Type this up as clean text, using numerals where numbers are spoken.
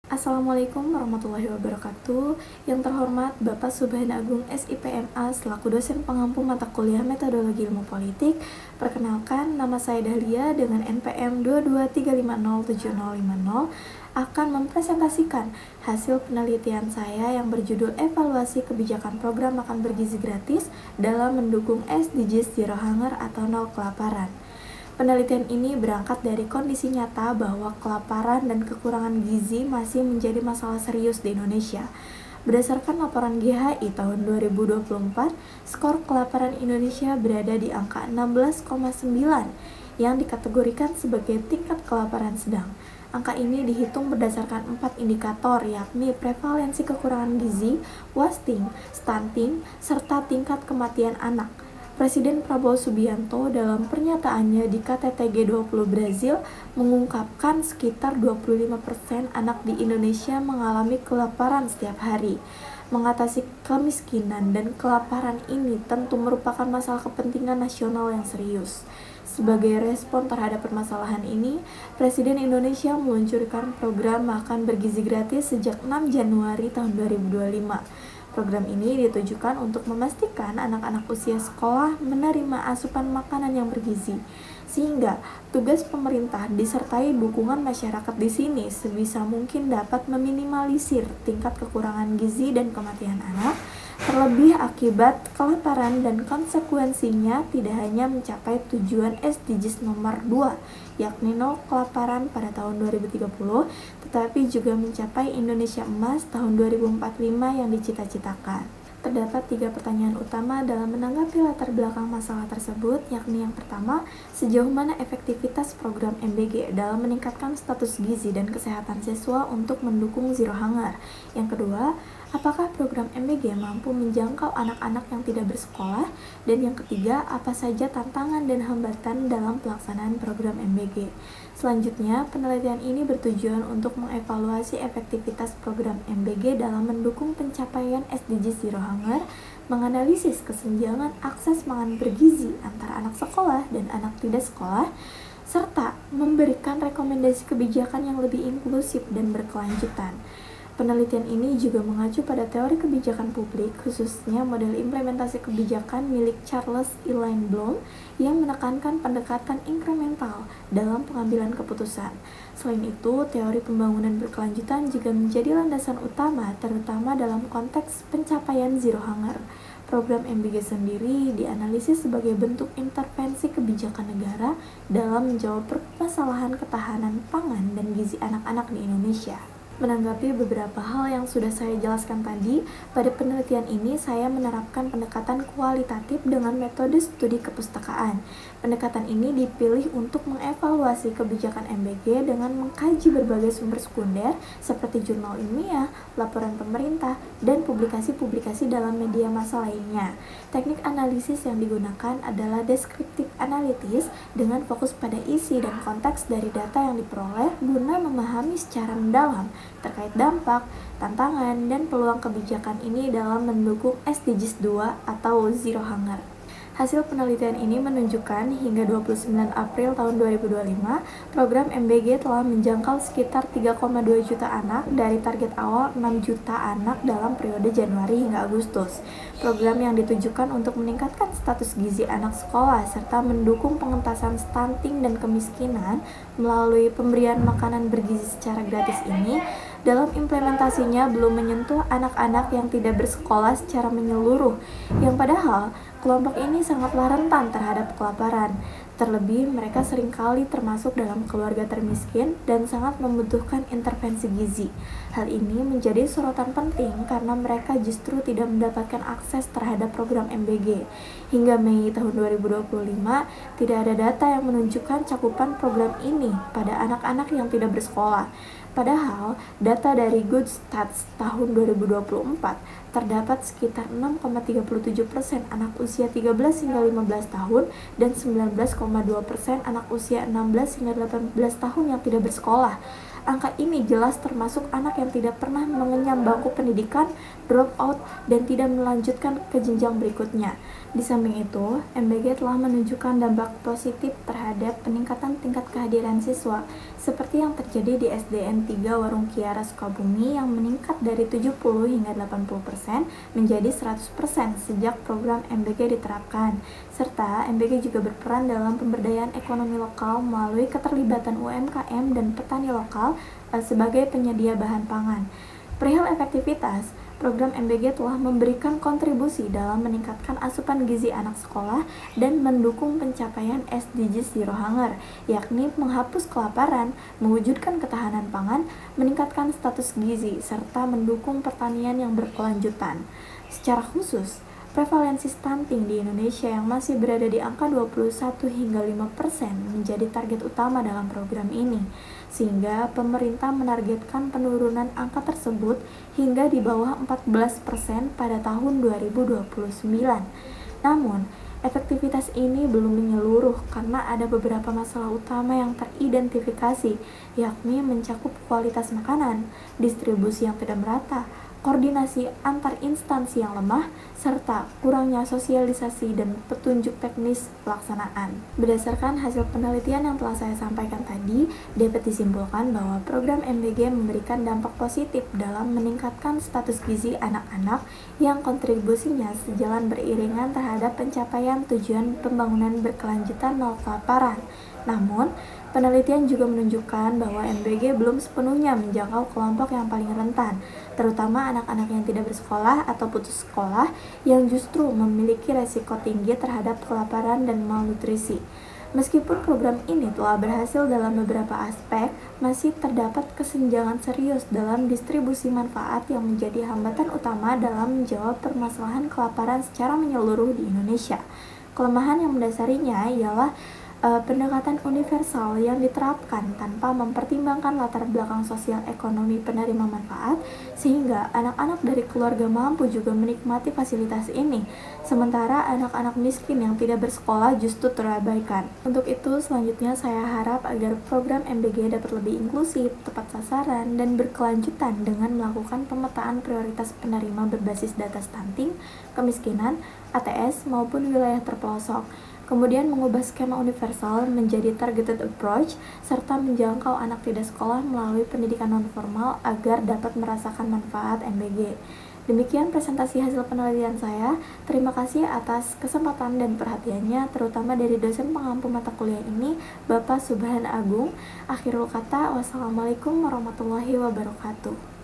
Assalamualaikum warahmatullahi wabarakatuh. Yang terhormat Bapak Subhan Agung SIPMA selaku dosen pengampu mata kuliah Metodologi Ilmu Politik. Perkenalkan, nama saya Dahlia dengan NPM 223507050 akan mempresentasikan hasil penelitian saya yang berjudul Evaluasi Kebijakan Program Makan Bergizi Gratis dalam mendukung SDGs Zero Hunger atau Nol Kelaparan. Penelitian ini berangkat dari kondisi nyata bahwa kelaparan dan kekurangan gizi masih menjadi masalah serius di Indonesia. Berdasarkan laporan GHI tahun 2024, skor kelaparan Indonesia berada di angka 16,9 yang dikategorikan sebagai tingkat kelaparan sedang. Angka ini dihitung berdasarkan 4 indikator, yakni prevalensi kekurangan gizi, wasting, stunting, serta tingkat kematian anak. Presiden Prabowo Subianto dalam pernyataannya di KTT G20 Brazil mengungkapkan sekitar 25% anak di Indonesia mengalami kelaparan setiap hari. Mengatasi kemiskinan dan kelaparan ini tentu merupakan masalah kepentingan nasional yang serius. Sebagai respon terhadap permasalahan ini, Presiden Indonesia meluncurkan program makan bergizi gratis sejak 6 Januari tahun 2025. Program ini ditujukan untuk memastikan anak-anak usia sekolah menerima asupan makanan yang bergizi, sehingga tugas pemerintah disertai dukungan masyarakat di sini sebisa mungkin dapat meminimalisir tingkat kekurangan gizi dan kematian anak, terlebih akibat kelaparan dan konsekuensinya tidak hanya mencapai tujuan SDGs nomor 2, yakni nol kelaparan pada tahun 2030, tetapi juga mencapai Indonesia Emas tahun 2045 yang dicita-citakan. Terdapat 3 pertanyaan utama dalam menanggapi latar belakang masalah tersebut, yakni yang pertama, sejauh mana efektivitas program MBG dalam meningkatkan status gizi dan kesehatan siswa untuk mendukung Zero Hunger. Yang kedua, apakah program MBG mampu menjangkau anak-anak yang tidak bersekolah? Dan yang ketiga, apa saja tantangan dan hambatan dalam pelaksanaan program MBG? Selanjutnya, penelitian ini bertujuan untuk mengevaluasi efektivitas program MBG dalam mendukung pencapaian SDGs Zero Hunger, menganalisis kesenjangan akses makan bergizi antara anak sekolah dan anak tidak sekolah, serta memberikan rekomendasi kebijakan yang lebih inklusif dan berkelanjutan. Penelitian ini juga mengacu pada teori kebijakan publik, khususnya model implementasi kebijakan milik Charles Elaine Bloom yang menekankan pendekatan inkremental dalam pengambilan keputusan. Selain itu, teori pembangunan berkelanjutan juga menjadi landasan utama, terutama dalam konteks pencapaian Zero Hunger. Program MBG sendiri dianalisis sebagai bentuk intervensi kebijakan negara dalam menjawab permasalahan ketahanan pangan dan gizi anak-anak di Indonesia. Menanggapi beberapa hal yang sudah saya jelaskan tadi, pada penelitian ini saya menerapkan pendekatan kualitatif dengan metode studi kepustakaan. Pendekatan ini dipilih untuk mengevaluasi kebijakan MBG dengan mengkaji berbagai sumber sekunder seperti jurnal ilmiah, laporan pemerintah, dan publikasi-publikasi dalam media massa lainnya. Teknik analisis yang digunakan adalah deskriptif analitis dengan fokus pada isi dan konteks dari data yang diperoleh guna memahami secara mendalam terkait dampak, tantangan, dan peluang kebijakan ini dalam mendukung SDGs 2 atau Zero Hunger. Hasil penelitian ini menunjukkan hingga 29 April tahun 2025, program MBG telah menjangkau sekitar 3,2 juta anak dari target awal 6 juta anak dalam periode Januari hingga Agustus. Program yang ditujukan untuk meningkatkan status gizi anak sekolah serta mendukung pengentasan stunting dan kemiskinan melalui pemberian makanan bergizi secara gratis ini dalam implementasinya belum menyentuh anak-anak yang tidak bersekolah secara menyeluruh, yang padahal kelompok ini sangatlah rentan terhadap kelaparan. Terlebih, mereka seringkali termasuk dalam keluarga termiskin dan sangat membutuhkan intervensi gizi. Hal ini menjadi sorotan penting karena mereka justru tidak mendapatkan akses terhadap program MBG. Hingga Mei tahun 2025, tidak ada data yang menunjukkan cakupan program ini pada anak-anak yang tidak bersekolah. Padahal, data dari Good Stats tahun 2024 terdapat sekitar 6,37% anak usia 13 hingga 15 tahun dan 19,2% anak usia 16 hingga 18 tahun yang tidak bersekolah. Angka ini jelas termasuk anak yang tidak pernah mengenyam bangku pendidikan, drop out, dan tidak melanjutkan ke jenjang berikutnya. Di samping itu, MBG telah menunjukkan dampak positif terhadap peningkatan tingkat kehadiran siswa, seperti yang terjadi di SDN 3 Warung Kiara Sukabumi yang meningkat dari 70 hingga 80% menjadi 100% sejak program MBG diterapkan. Serta MBG juga berperan dalam pemberdayaan ekonomi lokal melalui keterlibatan UMKM dan petani lokal sebagai penyedia bahan pangan. Perihal efektivitas, program MBG telah memberikan kontribusi dalam meningkatkan asupan gizi anak sekolah dan mendukung pencapaian SDGs Zero Hunger, yakni menghapus kelaparan, mewujudkan ketahanan pangan, meningkatkan status gizi, serta mendukung pertanian yang berkelanjutan. Secara khusus, prevalensi stunting di Indonesia yang masih berada di angka 21 hingga 5% menjadi target utama dalam program ini, sehingga pemerintah menargetkan penurunan angka tersebut hingga di bawah 14% pada tahun 2029. Namun, efektivitas ini belum menyeluruh karena ada beberapa masalah utama yang teridentifikasi, yakni mencakup kualitas makanan, distribusi yang tidak merata, koordinasi antar instansi yang lemah, serta kurangnya sosialisasi dan petunjuk teknis pelaksanaan. Berdasarkan hasil penelitian yang telah saya sampaikan tadi, dapat disimpulkan bahwa program MBG memberikan dampak positif dalam meningkatkan status gizi anak-anak yang kontribusinya sejalan beriringan terhadap pencapaian tujuan pembangunan berkelanjutan nol kelaparan. Namun, penelitian juga menunjukkan bahwa MBG belum sepenuhnya menjangkau kelompok yang paling rentan, terutama anak-anak yang tidak bersekolah atau putus sekolah yang justru memiliki resiko tinggi terhadap kelaparan dan malnutrisi. Meskipun program ini telah berhasil dalam beberapa aspek, masih terdapat kesenjangan serius dalam distribusi manfaat yang menjadi hambatan utama dalam menjawab permasalahan kelaparan secara menyeluruh di Indonesia. Kelemahan yang mendasarinya ialah pendekatan universal yang diterapkan tanpa mempertimbangkan latar belakang sosial ekonomi penerima manfaat, sehingga anak-anak dari keluarga mampu juga menikmati fasilitas ini, sementara anak-anak miskin yang tidak bersekolah justru terabaikan. Untuk itu, selanjutnya saya harap agar program MBG dapat lebih inklusif, tepat sasaran, dan berkelanjutan dengan melakukan pemetaan prioritas penerima berbasis data stunting, kemiskinan, ATS, maupun wilayah terpelosok. Kemudian mengubah skema universal menjadi targeted approach, serta menjangkau anak tidak sekolah melalui pendidikan non-formal agar dapat merasakan manfaat MBG. Demikian presentasi hasil penelitian saya. Terima kasih atas kesempatan dan perhatiannya, terutama dari dosen pengampu mata kuliah ini, Bapak Subhan Agung. Akhirul kata, wassalamualaikum warahmatullahi wabarakatuh.